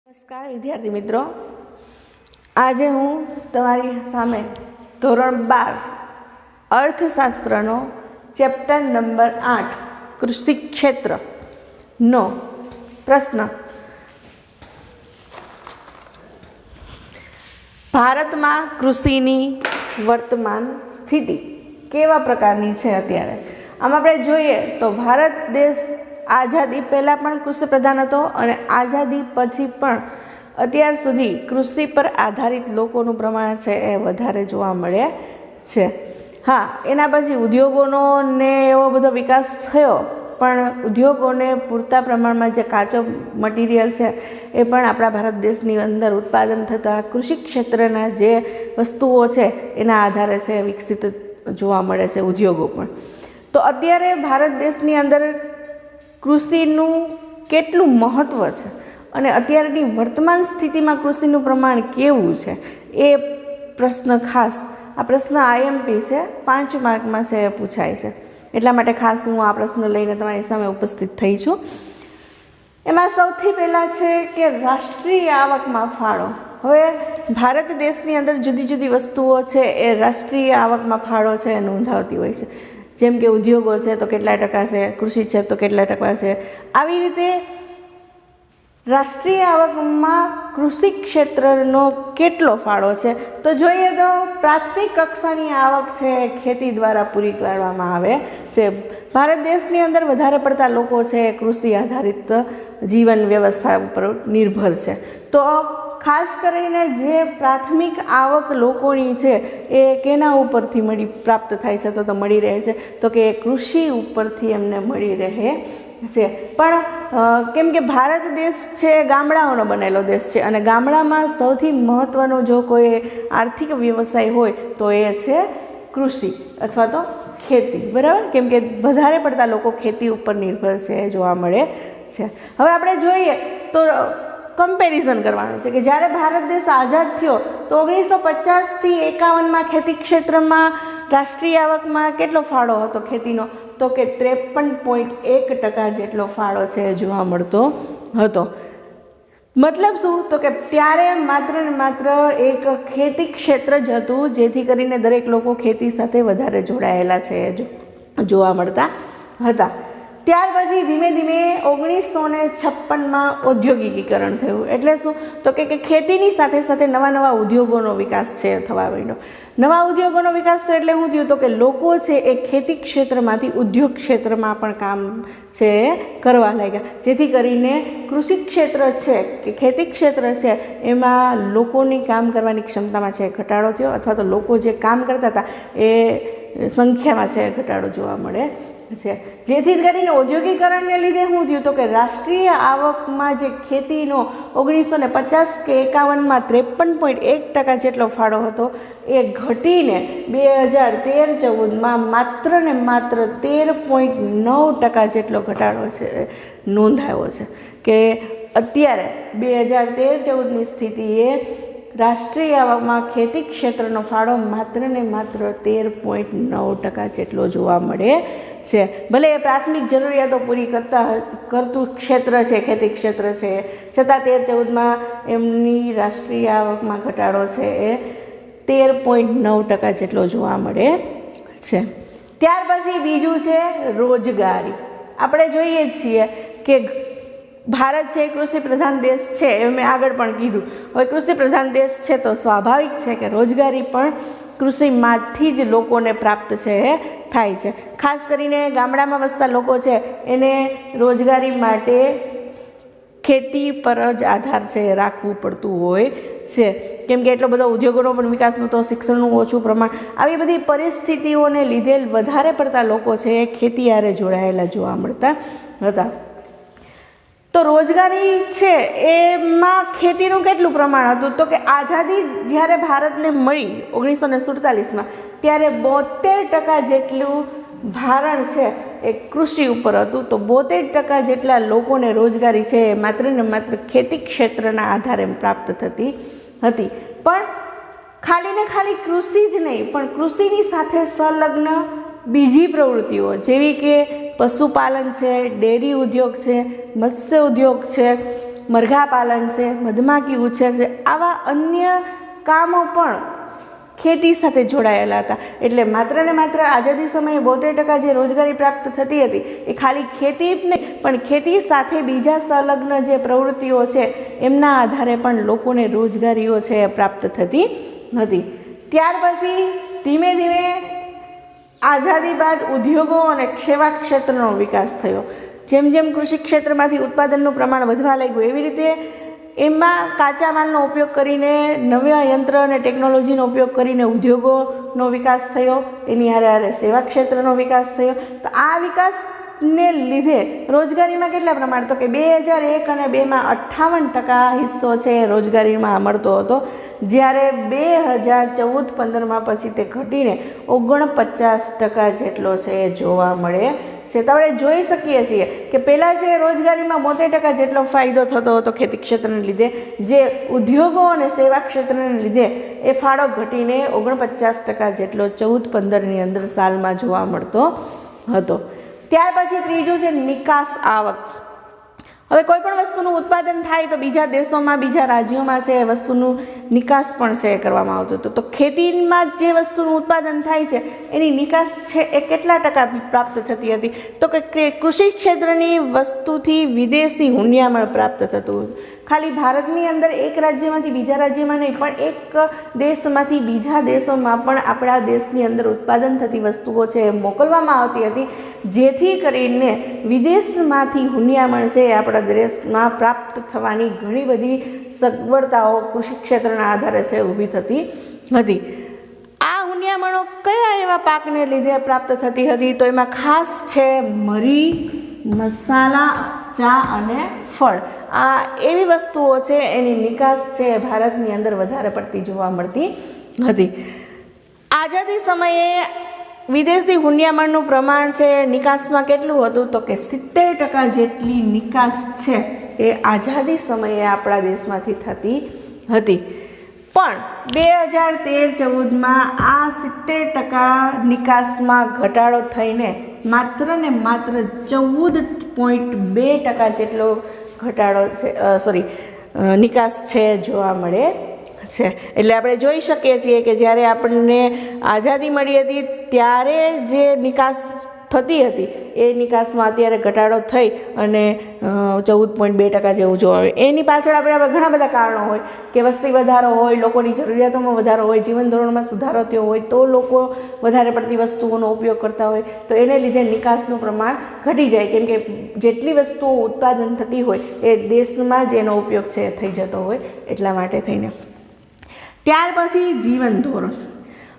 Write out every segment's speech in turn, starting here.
નમસ્કાર વિદ્યાર્થી મિત્રો, આજે હું તમારી સામે ધોરણ 12 અર્થશાસ્ત્રનો ચેપ્ટર નંબર 8 કૃષિ ક્ષેત્રનો પ્રશ્ન ભારતમાં કૃષિની વર્તમાન સ્થિતિ કેવા પ્રકારની છે અત્યારે. આમ આપણે જોઈએ તો ભારત દેશ આઝાદી પહેલાં પણ કૃષિ પ્રધાન હતો અને આઝાદી પછી પણ અત્યાર સુધી કૃષિ પર આધારિત લોકોનું પ્રમાણ છે એ વધારે જોવા મળે છે. હા, એના પછી ઉદ્યોગોનો ને એવો બધો વિકાસ થયો, પણ ઉદ્યોગોને પૂરતા પ્રમાણમાં જે કાચો મટીરિયલ છે એ પણ આપણા ભારત દેશની અંદર ઉત્પાદન થતાં કૃષિ ક્ષેત્રના જે વસ્તુઓ છે એના આધારે છે વિકસિત જોવા મળે છે ઉદ્યોગો પણ. તો અત્યારે ભારત દેશની અંદર કૃષિનું કેટલું મહત્ત્વ છે અને અત્યારની વર્તમાન સ્થિતિમાં કૃષિનું પ્રમાણ કેવું છે એ પ્રશ્ન ખાસ, આ પ્રશ્ન આઈએમપી છે, 5 માર્કમાં છે એ પૂછાય છે. એટલા માટે ખાસ હું આ પ્રશ્ન લઈને તમારી સામે ઉપસ્થિત થઈ છું. એમાં સૌથી પહેલાં છે કે રાષ્ટ્રીય આવકમાં ફાળો. હવે ભારત દેશની અંદર જુદી જુદી વસ્તુઓ છે એ રાષ્ટ્રીય આવકમાં ફાળો છે એ નોંધાવતી હોય છે. જેમ કે ઉદ્યોગો છે તો કેટલા ટકા છે, કૃષિ છે તો કેટલા ટકા છે. આવી રીતે રાષ્ટ્રીય આવકમાં કૃષિ ક્ષેત્રનો કેટલો ફાળો છે તો જોઈએ તો પ્રાથમિક કક્ષાની આવક છે ખેતી દ્વારા પૂરી પાડવામાં આવે છે. ભારત દેશની અંદર વધારે પડતા લોકો છે કૃષિ આધારિત જીવન વ્યવસ્થા ઉપર નિર્ભર છે. તો ખાસ કરીને જે પ્રાથમિક આવક લોકોની છે એ કેના ઉપરથી પ્રાપ્ત થાય છે તો મળી રહે છે તો કે કૃષિ ઉપરથી એમને મળી રહે છે. પણ કેમ કે ભારત દેશ છે ગામડાઓનો બનેલો દેશ છે અને ગામડામાં સૌથી મહત્ત્વનો જો કોઈ આર્થિક વ્યવસાય હોય તો એ છે કૃષિ અથવા તો ખેતી, બરાબર. કેમ કે વધારે પડતા લોકો ખેતી ઉપર નિર્ભર છે જોવા મળે છે. હવે આપણે જોઈએ તો કમ્પેરિઝન કરવાનું છે કે જ્યારે ભારત દેશ આઝાદ થયો તો 1950થી 51માં ખેતી ક્ષેત્રમાં રાષ્ટ્રીય આવકમાં કેટલો ફાળો હતો ખેતીનો તો કે 53.1% જેટલો ફાળો છે જોવા મળતો હતો. મતલબ શું તો કે ત્યારે માત્ર ને માત્ર એક ખેતી ક્ષેત્ર જ હતું જેથી કરીને દરેક લોકો ખેતી સાથે વધારે જોડાયેલા છે જોવા મળતા હતા. ત્યાર પછી ધીમે ધીમે 1956માં ઔદ્યોગિકીકરણ થયું. એટલે શું તો કે ખેતીની સાથે સાથે નવા ઉદ્યોગોનો વિકાસ છે થવા માંડ્યો. નવા ઉદ્યોગોનો વિકાસ થયો એટલે શું થયું તો કે લોકો છે એ ખેતી ક્ષેત્રમાંથી ઉદ્યોગ ક્ષેત્રમાં પણ કામ છે કરવા લાગ્યા, જેથી કરીને કૃષિ ક્ષેત્ર છે કે ખેતી ક્ષેત્ર છે એમાં લોકોની કામ કરવાની ક્ષમતામાં છે ઘટાડો થયો અથવા તો લોકો જે કામ કરતા હતા એ સંખ્યામાં છે ઘટાડો જોવા મળે છે. જેથી કરીને ઔદ્યોગિકરણને લીધે શું થયું તો કે રાષ્ટ્રીય આવકમાં જે ખેતીનો 1950 કે 51માં 53.1% જેટલો ફાળો હતો એ ઘટીને 2013-14માં માત્ર ને માત્ર 13.9% જેટલો ઘટાડો છે નોંધાયો છે. કે અત્યારે 2013-14ની સ્થિતિએ રાષ્ટ્રીય આવકમાં ખેતી ક્ષેત્રનો ફાળો માત્ર ને માત્ર 13.9% જેટલો જોવા મળે છે. ભલે એ પ્રાથમિક જરૂરિયાતો પૂરી કરતું ક્ષેત્ર છે, ખેતી ક્ષેત્ર છે, છતાં 13-14માં એમની રાષ્ટ્રીય આવકમાં ઘટાડો છે એ 13.9% જેટલો જોવા મળે છે. ત્યાર પછી બીજું છે રોજગારી. આપણે જોઈએ છીએ કે ભારત છે કૃષિ પ્રધાન દેશ છે, એ મેં આગળ પણ કીધું. હવે કૃષિ પ્રધાન દેશ છે તો સ્વાભાવિક છે કે રોજગારી પણ કૃષિમાંથી જ લોકોને પ્રાપ્ત છે થાય છે. ખાસ કરીને ગામડામાં વસતા લોકો છે એને રોજગારી માટે ખેતી પર જ આધાર છે રાખવું પડતું હોય છે. કેમ કે એટલો બધો ઉદ્યોગોનો પણ વિકાસ નહોતો, શિક્ષણનું ઓછું પ્રમાણ, આવી બધી પરિસ્થિતિઓને લીધે વધારે પડતા લોકો છે એ ખેતી હારે જોડાયેલા જોવા મળતા હતા. તો રોજગારી છે એમાં ખેતીનું કેટલું પ્રમાણ હતું તો કે આઝાદી જ્યારે ભારતને મળી 1947માં ત્યારે 72% જેટલું ભારણ છે એ કૃષિ ઉપર હતું. તો 72% જેટલા લોકોને રોજગારી છે એ માત્ર ને માત્ર ખેતી ક્ષેત્રના આધારે પ્રાપ્ત થતી હતી. પણ ખાલી ને ખાલી કૃષિ જ નહીં, પણ કૃષિની સાથે સંલગ્ન બીજી પ્રવૃત્તિઓ જેવી કે પશુપાલન છે, ડેરી ઉદ્યોગ છે, મત્સ્ય ઉદ્યોગ છે, મરઘા પાલન છે, મધમાખી ઉછેર છે, આવા અન્ય કામો પણ ખેતી સાથે જોડાયેલા હતા. એટલે માત્ર ને માત્ર આઝાદી સમયે 72% જે રોજગારી પ્રાપ્ત થતી હતી એ ખાલી ખેતી જ નહીં પણ ખેતી સાથે બીજા સંલગ્ન જે પ્રવૃત્તિઓ છે એમના આધારે પણ લોકોને રોજગારીઓ છે એ પ્રાપ્ત થતી હતી. ત્યાર પછી ધીમે ધીમે આઝાદી બાદ ઉદ્યોગો અને સેવા ક્ષેત્રનો વિકાસ થયો. જેમ જેમ કૃષિ ક્ષેત્રમાંથી ઉત્પાદનનું પ્રમાણ વધવા લાગ્યું એવી રીતે એમાં કાચા માલનો ઉપયોગ કરીને નવા યંત્ર અને ટેકનોલોજીનો ઉપયોગ કરીને ઉદ્યોગોનો વિકાસ થયો, એની હારે સેવા ક્ષેત્રનો વિકાસ થયો. તો આ વિકાસને લીધે રોજગારીમાં કેટલા પ્રમાણ, તો કે 2001 અને 2માં 58% હિસ્સો છે એ રોજગારીમાં મળતો હતો, જ્યારે 2014-15માં પછી તે ઘટીને 49% જેટલો છે એ જોવા મળે છે. તો આપણે જોઈ શકીએ છીએ કે પહેલાં જે રોજગારીમાં 72% જેટલો ફાયદો થતો હતો ખેતી ક્ષેત્રને લીધે, જે ઉદ્યોગો અને સેવા ક્ષેત્રને લીધે એ ફાળો ઘટીને 49% જેટલો 14-15ની અંદર સાલમાં જોવા મળતો હતો. ત્યાર પછી ત્રીજું છે નિકાસ આવક. હવે કોઈ પણ વસ્તુનું ઉત્પાદન થાય તો બીજા દેશોમાં, બીજા રાજ્યોમાં છે એ વસ્તુનું નિકાસ પણ છે કરવામાં આવતું હતું. તો ખેતીમાં જે વસ્તુનું ઉત્પાદન થાય છે એની નિકાસ છે એ કેટલા ટકા પ્રાપ્ત થતી હતી, તો કે કૃષિ ક્ષેત્રની વસ્તુથી વિદેશી હુંડિયામણ પ્રાપ્ત થતું હતું. ખાલી ભારતની અંદર એક રાજ્યમાંથી બીજા રાજ્યમાં નહીં પણ એક દેશમાંથી બીજા દેશોમાં પણ આપણા દેશની અંદર ઉત્પાદન થતી વસ્તુઓ છે એ મોકલવામાં આવતી હતી, જેથી કરીને વિદેશમાંથી હુંડિયામણ છે એ આપણા દેશમાં પ્રાપ્ત થવાની ઘણી બધી સગવડતાઓ કૃષિ ક્ષેત્રના આધારે છે ઊભી થતી હતી. આ હુંડિયામણો કયા એવા પાકને લીધે પ્રાપ્ત થતી હતી, તો એમાં ખાસ છે મરી, મસાલા, ચા અને ફળ. આ એવી વસ્તુઓ છે એની નિકાસ છે ભારતની અંદર વધારે પડતી જોવા મળતી હતી. આઝાદી સમયે વિદેશી હુંડિયામણનું પ્રમાણ છે નિકાસમાં કેટલું હતું, તો કે 70% જેટલી નિકાસ છે એ આઝાદી સમયે આપણા દેશમાંથી થતી હતી. પણ 2013-14માં આ 70% નિકાસમાં ઘટાડો થઈને માત્ર ને માત્ર 14.2% જેટલો ઘટાડો છે, નિકાસ છે જોવા મળે છે. એટલે આપણે જોઈ શકીએ છીએ કે જ્યારે આપણને આઝાદી મળી હતી ત્યારે જે નિકાસ થતી હતી એ નિકાસમાં અત્યારે ઘટાડો થઈ અને 14.2% જેવું જોવા મળે. એની પાછળ આપણે ઘણા બધા કારણો હોય કે વસ્તી વધારો હોય, લોકોની જરૂરિયાતોમાં વધારો હોય, જીવન ધોરણમાં સુધારો થયો હોય તો લોકો વધારે પડતી વસ્તુઓનો ઉપયોગ કરતા હોય તો એને લીધે નિકાસનું પ્રમાણ ઘટી જાય, કેમ કે જેટલી વસ્તુઓ ઉત્પાદન થતી હોય એ દેશમાં જ એનો ઉપયોગ છે થઈ જતો હોય એટલા માટે થઈને. ત્યાર પછી જીવન ધોરણ.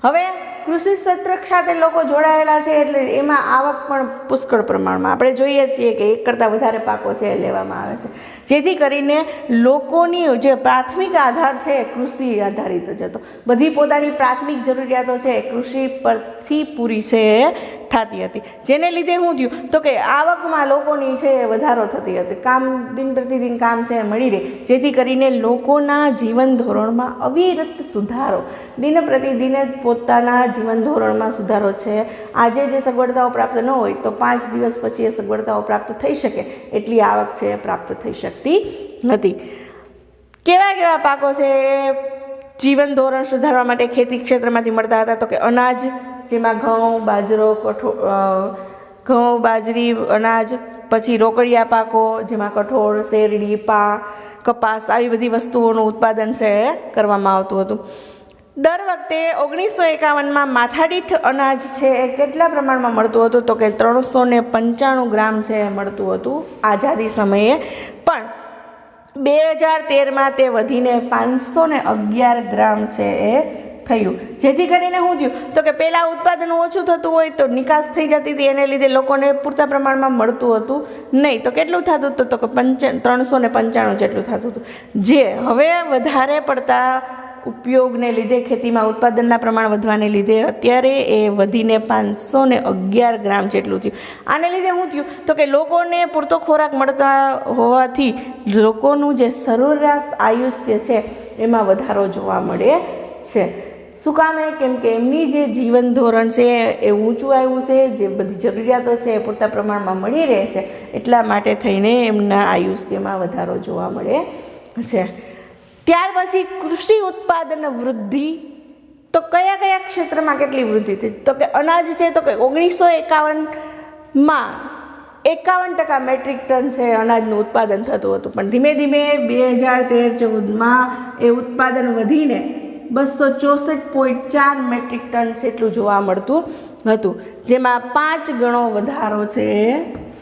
હવે કૃષિ ક્ષેત્ર સાથે લોકો જોડાયેલા છે એટલે એમાં આવક પણ પુષ્કળ પ્રમાણમાં આપણે જોઈએ છીએ કે એક કરતાં વધારે પાકો છે એ લેવામાં આવે છે, જેથી કરીને લોકોની જે પ્રાથમિક આધાર છે એ કૃષિ આધારિત જ હતો. બધી પોતાની પ્રાથમિક જરૂરિયાતો છે કૃષિ પરથી પૂરી છે એ થતી હતી, જેને લીધે શું થયું તો કે આવકમાં લોકોની છે એ વધારો થતી હતી, કામ દિન પ્રતિદિન કામ છે મળી રહે, જેથી કરીને લોકોના જીવન ધોરણમાં અવિરત સુધારો, દિન પ્રતિદિને પોતાના જીવન ધોરણમાં સુધારો છે. આજે જે સગવડતાઓ પ્રાપ્ત ન હોય તો 5 દિવસ પછી એ સગવડતાઓ પ્રાપ્ત થઈ શકે એટલી આવક છે એ પ્રાપ્ત થઈ શકતી નથી. કેવા કેવા પાકો છે એ જીવન ધોરણ સુધારવા માટે ખેતી ક્ષેત્રમાંથી મળતા હતા, તો કે અનાજ, જેમાં ઘઉં, બાજરો, ઘઉં, બાજરી, અનાજ, પછી રોકડિયા પાકો જેમાં કઠોળ, શેરડી, કપાસ, આવી બધી વસ્તુઓનું ઉત્પાદન છે એ કરવામાં આવતું હતું. દર વખતે 1951માં માથાદીઠ અનાજ છે એ કેટલા પ્રમાણમાં મળતું હતું, તો કે 395 ગ્રામ છે એ મળતું હતું આઝાદી સમયે. પણ 2013માં તે વધીને 511 ગ્રામ છે એ થયું, જેથી કરીને શું થયું તો કે પહેલાં ઉત્પાદન ઓછું થતું હોય તો નિકાસ થઈ જતી હતી, એને લીધે લોકોને પૂરતા પ્રમાણમાં મળતું હતું નહીં. તો કેટલું થતું હતું તો કે 395 જેટલું થતું હતું, જે હવે વધારે પડતા ઉપયોગને લીધે, ખેતીમાં ઉત્પાદનના પ્રમાણ વધવાને લીધે અત્યારે એ વધીને 511 ગ્રામ જેટલું થયું. આને લીધે શું થયું તો કે લોકોને પૂરતો ખોરાક મળતા હોવાથી લોકોનું જે સરેરાશ આયુષ્ય છે એમાં વધારો જોવા મળે છે. શું કામ કેમ કે એમની જે જીવન ધોરણ છે એ ઊંચું આવ્યું છે, જે બધી જરૂરિયાતો છે એ પૂરતા પ્રમાણમાં મળી રહે છે, એટલા માટે થઈને એમના આયુષ્યમાં વધારો જોવા મળે છે. ત્યાર પછી કૃષિ ઉત્પાદન વૃદ્ધિ, તો કયા કયા ક્ષેત્રમાં કેટલી વૃદ્ધિ થઈ? તો કે અનાજ છે તો કે 1951માં 51% મેટ્રિક ટન છે અનાજનું ઉત્પાદન થતું હતું, પણ ધીમે ધીમે 2013-14માં એ ઉત્પાદન વધીને 264.4 મેટ્રિક ટન જેટલું જોવા મળતું હતું, જેમાં 5 ગણો વધારો છે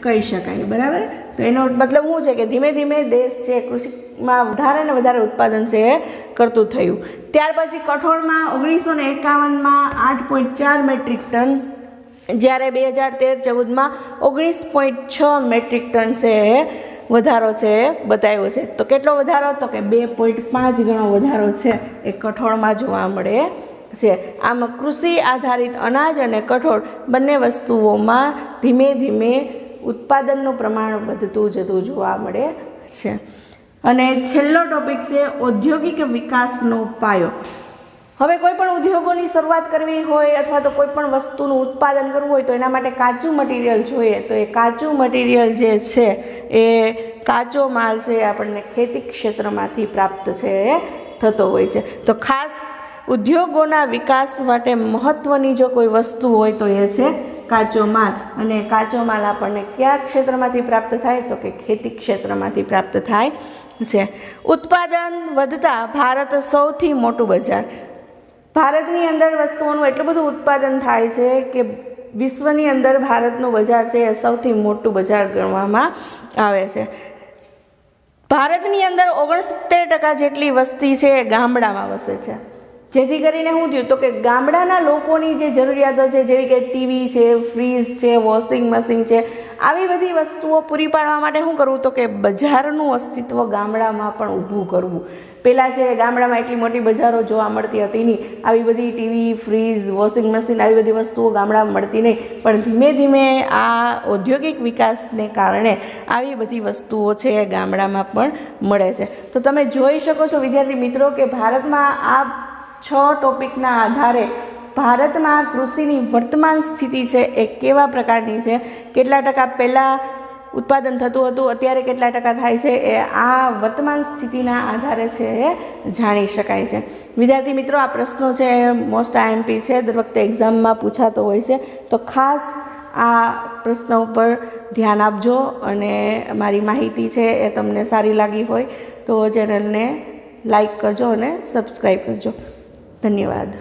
કહી શકાય. બરાબર. તો એનો મતલબ શું છે કે ધીમે ધીમે દેશ છે કૃષિમાં વધારે ને વધારે ઉત્પાદન છે એ કરતું થયું. ત્યાર પછી કઠોળમાં 1951માં 8.4 મેટ્રિક ટન, જ્યારે 2013-14માં 19.6 મેટ્રિક ટન છે વધારો છે બતાવ્યો છે. તો કેટલો વધારો? તો કે 2.5 ગણો વધારો છે એ કઠોળમાં જોવા મળે છે. આમ કૃષિ આધારિત અનાજ અને કઠોળ બંને વસ્તુઓમાં ધીમે ધીમે ઉત્પાદનનું પ્રમાણ વધતું જતું જોવા મળે છે. અને છેલ્લો ટોપિક છે ઔદ્યોગિક વિકાસનો પાયો. હવે કોઈ પણ ઉદ્યોગોની શરૂઆત કરવી હોય અથવા તો કોઈ પણ વસ્તુનું ઉત્પાદન કરવું હોય તો એના માટે કાચું મટીરિયલ જોઈએ. તો એ કાચું મટીરિયલ જે છે એ કાચો માલ છે આપણને ખેતી ક્ષેત્રમાંથી પ્રાપ્ત છે થતો હોય છે. તો ખાસ ઉદ્યોગોના વિકાસ માટે મહત્ત્વની જો કોઈ વસ્તુ હોય તો એ છે કાચો માલ. અને કાચો માલ આપણને કયા ક્ષેત્રમાંથી પ્રાપ્ત થાય? તો કે ખેતી ક્ષેત્રમાંથી પ્રાપ્ત થાય છે. ઉત્પાદન વધતા ભારત સૌથી મોટું બજાર. ભારતની અંદર વસ્તુઓનું એટલું બધું ઉત્પાદન થાય છે કે વિશ્વની અંદર ભારતનું બજાર છે એ સૌથી મોટું બજાર ગણવામાં આવે છે. ભારતની અંદર 69% જેટલી વસ્તી છે એ ગામડામાં વસે છે, જેથી કરીને શું થયું? તો કે ગામડાના લોકોની જે જરૂરિયાતો છે, જેવી કે ટીવી છે, ફ્રીજ છે, વોશિંગ મશીન છે, આવી બધી વસ્તુઓ પૂરી પાડવા માટે શું કરવું? તો કે બજારનું અસ્તિત્વ ગામડામાં પણ ઊભું કરવું. પહેલાં છે ગામડામાં એટલી મોટી બજારો જોવા મળતી હતી નહીં, આવી બધી ટીવી, ફ્રીજ, વોશિંગ મશીન આવી બધી વસ્તુઓ ગામડામાં મળતી નહીં, પણ ધીમે ધીમે આ ઔદ્યોગિક વિકાસને કારણે આવી બધી વસ્તુઓ છે એ ગામડામાં પણ મળે છે. તો તમે જોઈ શકો છો વિદ્યાર્થી મિત્રો કે ભારતમાં આ 6 ટોપિકના આધારે ભારતમાં કૃષિની વર્તમાન સ્થિતિ છે એ કેવા પ્રકારની છે, કેટલા ટકા પહેલાં ઉત્પાદન થતું હતું, અત્યારે કેટલા ટકા થાય છે, એ આ વર્તમાન સ્થિતિના આધારે છે એ જાણી શકાય છે. વિદ્યાર્થી મિત્રો, આ પ્રશ્નો છે મોસ્ટ આઈએમપી છે, દર વખતે એક્ઝામમાં પૂછાતો હોય છે, તો ખાસ આ પ્રશ્ન ઉપર ધ્યાન આપજો. અને મારી માહિતી છે એ તમને સારી લાગી હોય તો ચેનલને લાઈક કરજો અને સબસ્ક્રાઈબ કરજો. ધન્યવાદ.